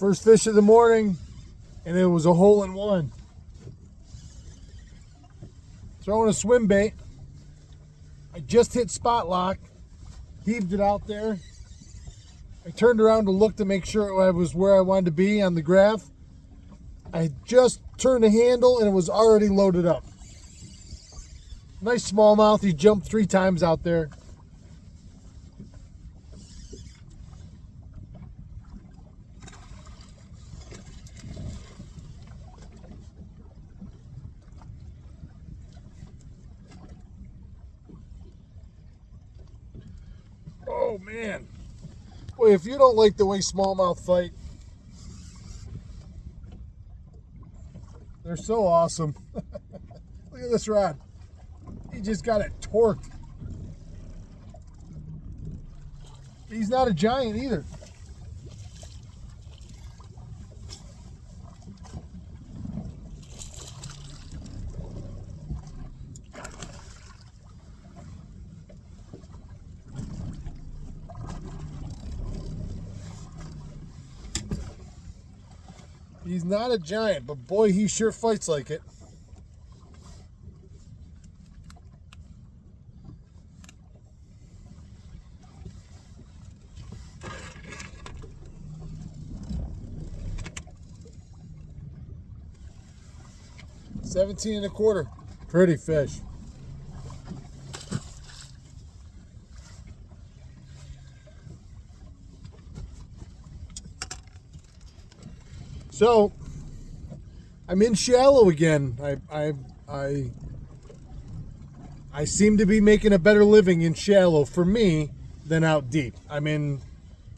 First fish of the morning, and it was a hole in one. Throwing a swim bait. I just hit spot lock, heaved it out there. I turned around to look to make sure I was where I wanted to be on the graph. I just turned the handle and it was already loaded up. Nice smallmouth. He jumped 3 times out there. Oh man. Boy, if you don't like the way smallmouth fight, they're so awesome. Look at this rod. He just got it torqued. He's not a giant either. He's not a giant, but boy, he sure fights like it. $17.25. Pretty fish. So I'm in shallow again. I seem to be making a better living in shallow for me than out deep. I'm in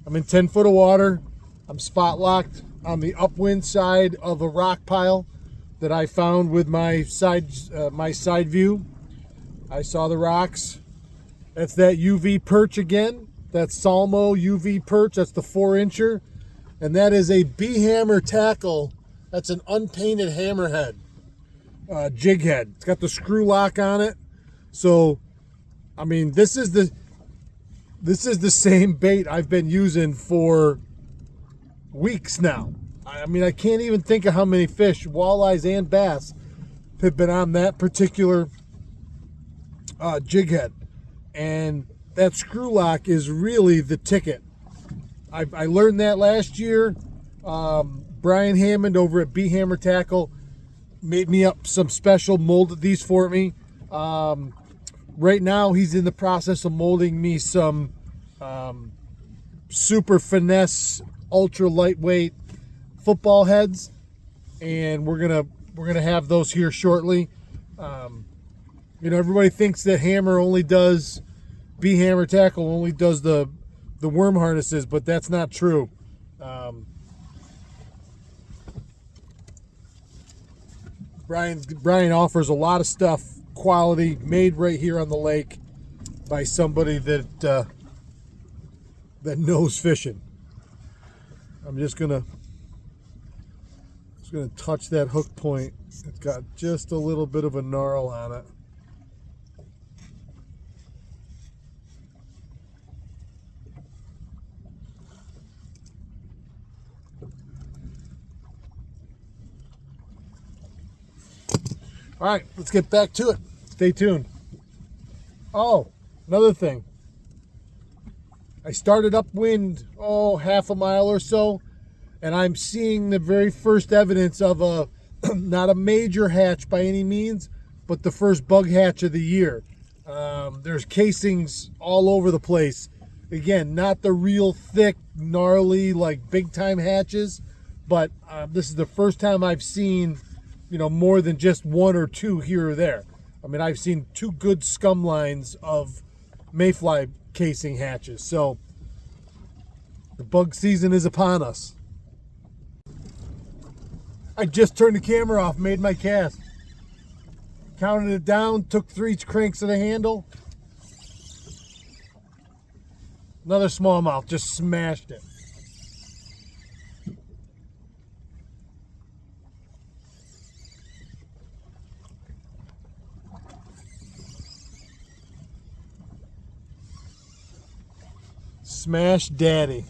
10 foot of water. I'm spot locked on the upwind side of a rock pile that I found with my side view. I saw the rocks. That's that UV perch again. That's Salmo UV perch. That's the 4-incher. And that is a B-hammer tackle. That's an unpainted hammerhead jig head. It's got the screw lock on it. So, I mean, this is the same bait I've been using for weeks now. I mean, I can't even think of how many fish, walleyes and bass, have been on that particular jig head. And that screw lock is really the ticket. I learned that last year. Brian Hammond over at B Hammer Tackle made me up some special, molded these for me. Right now, he's in the process of molding me some super finesse, ultra lightweight football heads, and we're gonna have those here shortly. You know, everybody thinks that Hammer only does B Hammer Tackle only does the worm harnesses, but that's not true. Brian offers a lot of stuff, quality, made right here on the lake by somebody that knows fishing. I'm just gonna touch that hook point. It's got just a little bit of a gnarl on it. All right, let's get back to it. Stay tuned. Oh, another thing. I started upwind, half a mile or so, and I'm seeing the very first evidence of a, not a major hatch by any means, but the first bug hatch of the year. There's casings all over the place. Again, not the real thick, gnarly, like big time hatches, but this is the first time I've seen, you know, more than just 1 or 2 here or there. I mean, I've seen 2 good scum lines of mayfly casing hatches. So the bug season is upon us. I just turned the camera off, made my cast. Counted it down, took 3 cranks of the handle. Another smallmouth, just smashed it. Smash Daddy.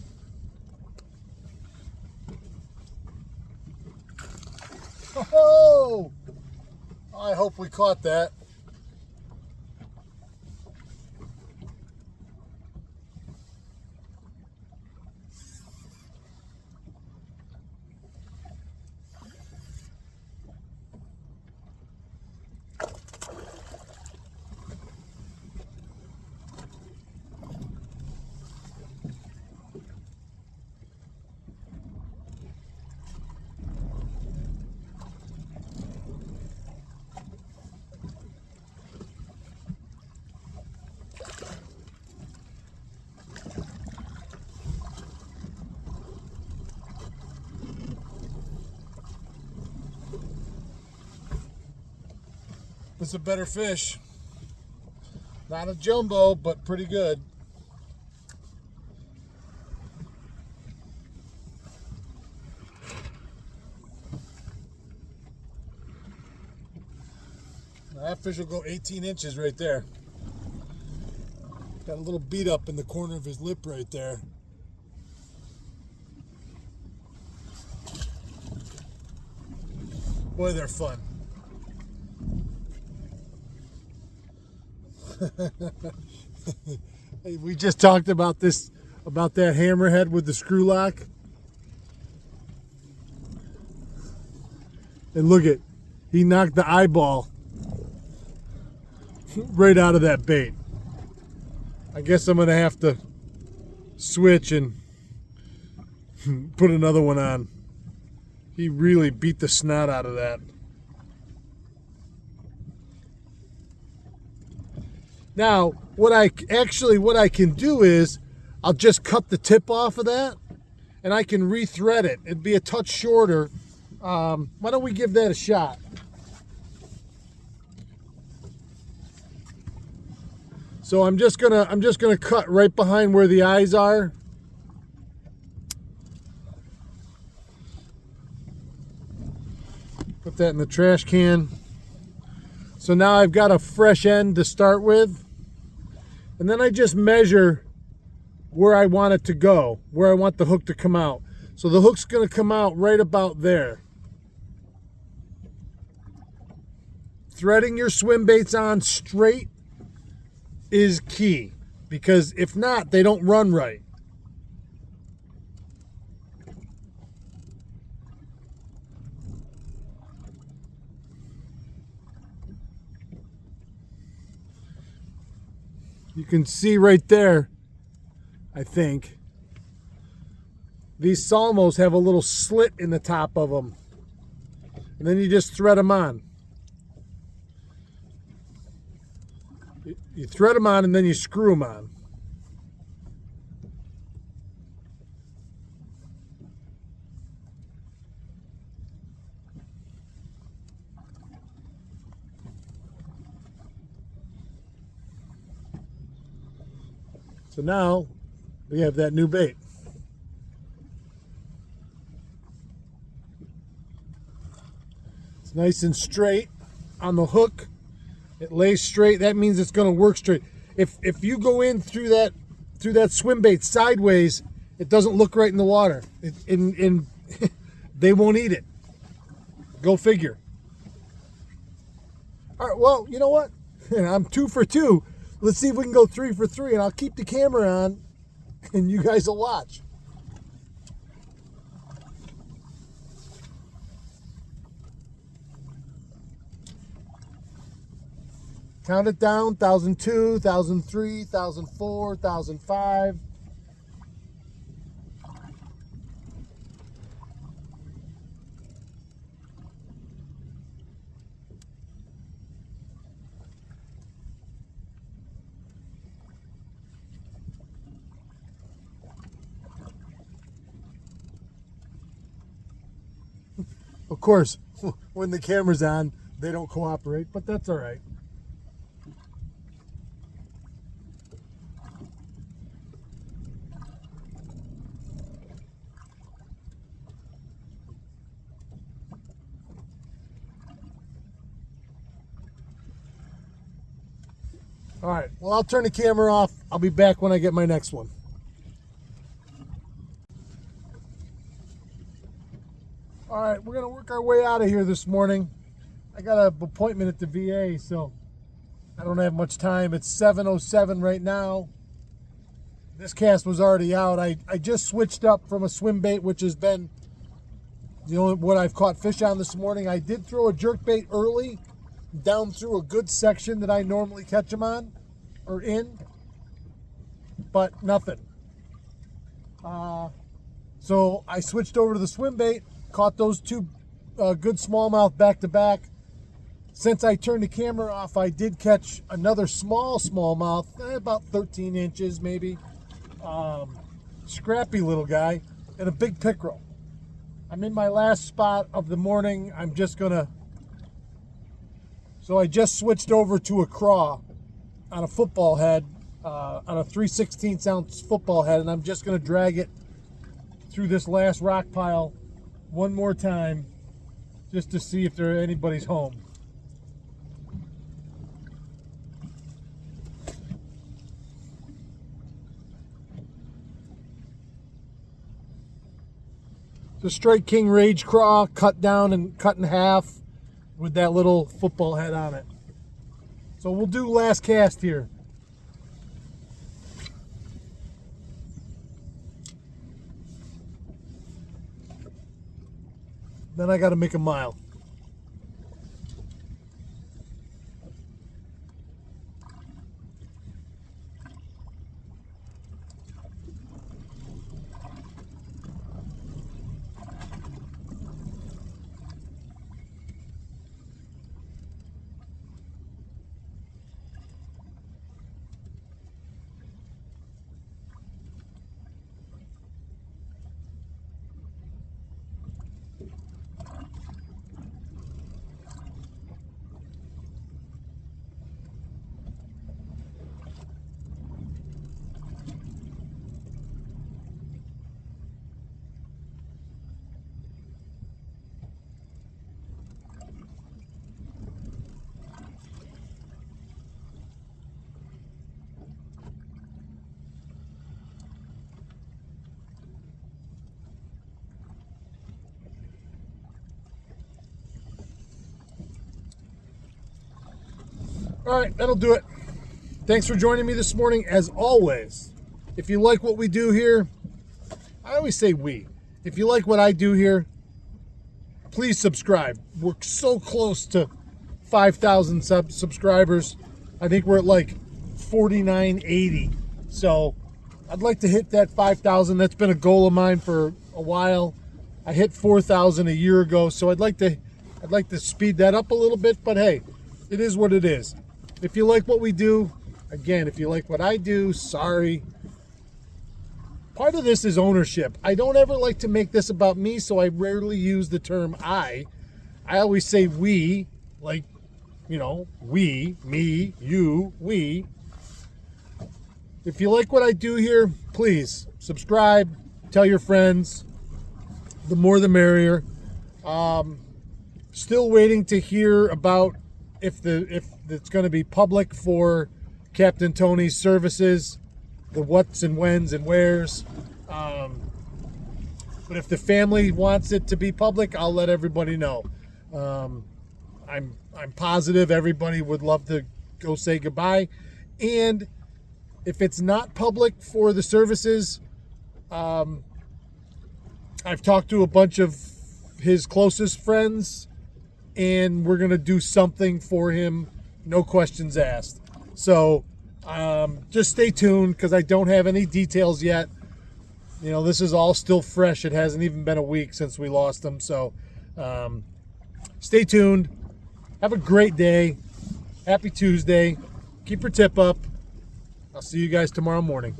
Oh, I hope we caught that. It's a better fish. Not a jumbo, but pretty good. That fish will go 18 inches right there. Got a little beat up in the corner of his lip right there. Boy, they're fun. Hey, we just talked about this, about that hammerhead with the screw lock. And look at, he knocked the eyeball right out of that bait. I guess I'm gonna have to switch and put another one on. He really beat the snot out of that. Now, what I can do is I'll just cut the tip off of that and I can rethread it. It'd be a touch shorter. Why don't we give that a shot? So I'm just gonna cut right behind where the eyes are. Put that in the trash can. So now I've got a fresh end to start with. And then I just measure where I want it to go, where I want the hook to come out. So the hook's gonna come out right about there. Threading your swim baits on straight is key, because if not, they don't run right. You can see right there, I think, these Smallmouths have a little slit in the top of them. And then you just thread them on. You thread them on and then you screw them on. So now we have that new bait. It's nice and straight on the hook. It lays straight. That means it's going to work straight. If you go in through that swim bait sideways, it doesn't look right in the water. They won't eat it. Go figure. All right. Well, you know what? I'm 2 for 2. Let's see if we can go 3 for 3, and I'll keep the camera on, and you guys will watch. Count it down: 1,002, 1,003, 1,004, 1,005. Of course, when the camera's on, they don't cooperate, but that's all right. All right, well, I'll turn the camera off. I'll be back when I get my next one. All right, we're gonna work our way out of here this morning. I got an appointment at the VA, so I don't have much time. It's 7:07 right now. This cast was already out. I just switched up from a swim bait, which has been the only what I've caught fish on this morning. I did throw a jerk bait early down through a good section that I normally catch them on or in, but nothing. So I switched over to the swim bait, caught those two good smallmouth back to back. Since I turned the camera off, I did catch another smallmouth, about 13 inches maybe. Scrappy little guy, and a big pickerel. I'm in my last spot of the morning. So I just switched over to a craw on a football head, on a 3/16 ounce football head, and I'm just gonna drag it through this last rock pile one more time just to see if anybody's home. The Strike King Rage Craw, cut down and cut in half with that little football head on it. So we'll do last cast here. Then I got to make a mile. All right, that'll do it. Thanks for joining me this morning. As always, if you like what we do here, I always say we. If you like what I do here, please subscribe. We're so close to 5,000 subscribers. I think we're at like 4,980. So I'd like to hit that 5,000. That's been a goal of mine for a while. I hit 4,000 a year ago, so I'd like to speed that up a little bit. But hey, it is what it is. If you like what we do, again, if you like what I do, sorry. Part of this is ownership. I don't ever like to make this about me, so I rarely use the term I. I always say we, like, you know, we, me, you, we. If you like what I do here, please subscribe, tell your friends. The more the merrier. Still waiting to hear about if it's going to be public for Captain Tony's services, the what's and when's and where's. But if the family wants it to be public, I'll let everybody know. I'm positive everybody would love to go say goodbye. And if it's not public for the services, I've talked to a bunch of his closest friends, and we're going to do something for him, no questions asked. So just stay tuned, because I don't have any details yet. You know, this is all still fresh. It hasn't even been a week since we lost him. So stay tuned. Have a great day. Happy Tuesday. Keep your tip up. I'll see you guys tomorrow morning.